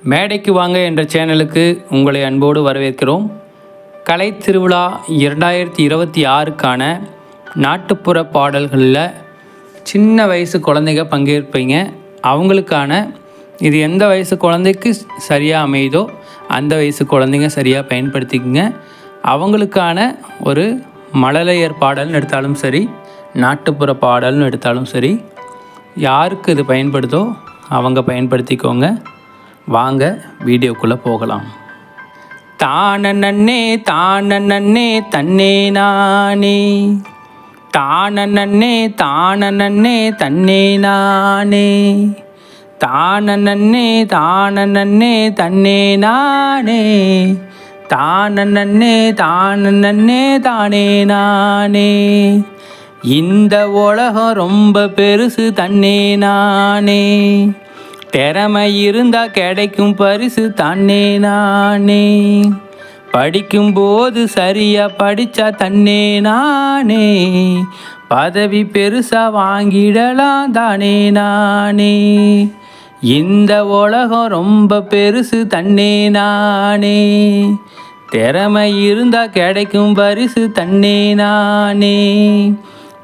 மேடைக்கு வாங்க என்ற சேனலுக்கு உங்களை அன்போடு வரவேற்கிறோம். கலை திருவிழா 2026க்கான நாட்டுப்புற பாடல்களில் சின்ன வயசு குழந்தைங்க பங்கேற்பீங்க. அவங்களுக்கான இது எந்த வயசு குழந்தைக்கு சரியாக அமையுதோ அந்த வயசு குழந்தைங்க சரியாக பயன்படுத்திக்கங்க. அவங்களுக்கான ஒரு மழலையர் பாடல்னு எடுத்தாலும் சரி, நாட்டுப்புற பாடல்னு எடுத்தாலும் சரி, யாருக்கு இது பயன்படுதோ அவங்க பயன்படுத்திக்கோங்க. வாங்க வீடியோக்குள்ளே போகலாம். தானே தானே தன்னே நானே, தானே தானே தன்னே நானே, தானே தானே தன்னே நானே, தானே தானே தானே நானே. இந்த உலகம் ரொம்ப பெருசு தன்னே நானே, திறமை இருந்தால் கிடைக்கும் பரிசு தன்னே நானே, படிக்கும்போது சரியாக படித்தா தன்னே நானே, பதவி பெருசாக வாங்கிடலாம் தானே நானே. இந்த உலகம் ரொம்ப பெருசு தன்னே நானே, திறமை இருந்தால் கிடைக்கும் பரிசு தன்னே நானே,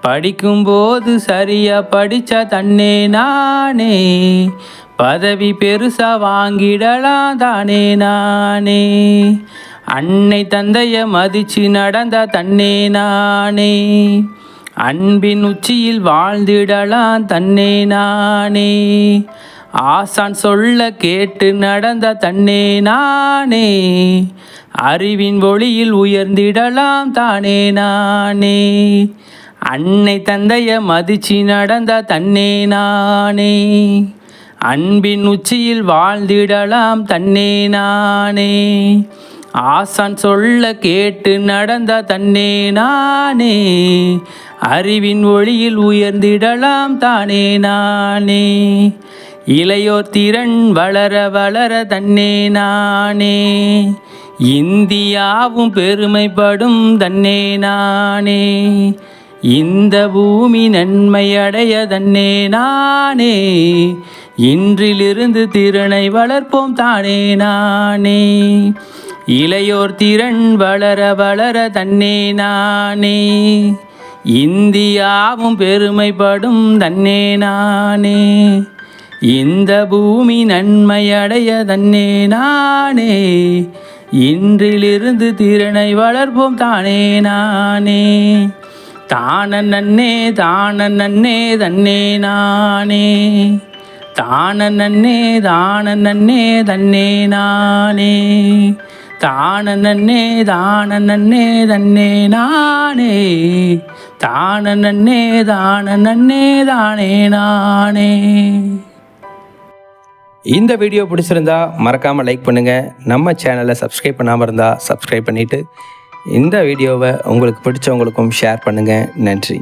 படிக்கும்போது சரியாக படித்தா தன்னே நானே, பதவி பெருசாக வாங்கிடலாம் தானே நானே. அன்னை தந்தைய மதிச்சு நடந்தா தன்னே நானே, அன்பின் உச்சியில் வாழ்ந்திடலாம் தன்னே நானே, ஆசான் சொல்ல கேட்டு நடந்த தன்னே நானே, அறிவின் ஒளியில் உயர்ந்திடலாம் தானே நானே. அன்னை தந்தைய மதிச்சு நடந்த தன்னே நானே, அன்பின் உச்சியில் வாழ்ந்திடலாம் தன்னே நானே, ஆசான் சொல்ல கேட்டு நடந்த தன்னே நானே, அறிவின் ஒளியில் உயர்ந்திடலாம் தானே நானே. இளையோர் திறன் வளர வளர தன்னே நானே, இந்தியாவும் பெருமைப்படும் தன்னே நானே, இந்த பூமி நன்மை அடைய தன்னே நானே, இன்றிலிருந்து திறனை வளர்ப்போம் தானே நானே. இளையோர் திறன் வளர வளர தன்னே நானே, இந்தியாவும் பெருமைப்படும் தன்னே நானே, இந்த பூமி நன்மை அடைய தன்னே நானே, இன்றிலிருந்து திறனை வளர்ப்போம் தானே நானே. தானே தானே தன்னே நானே, தானே தானே தன்னே நானே, தானே தானே தன்னே நானே, தானே தானே தானே நானே. இந்த வீடியோ பிடிச்சிருந்தா மறக்காமல் லைக் பண்ணுங்கள். நம்ம சேனலை சப்ஸ்கிரைப் பண்ணாமல் இருந்தால் சப்ஸ்கிரைப் பண்ணிவிட்டு இந்த வீடியோவை உங்களுக்கு பிடிச்சவங்களுக்கும் ஷேர் பண்ணுங்கள். நன்றி.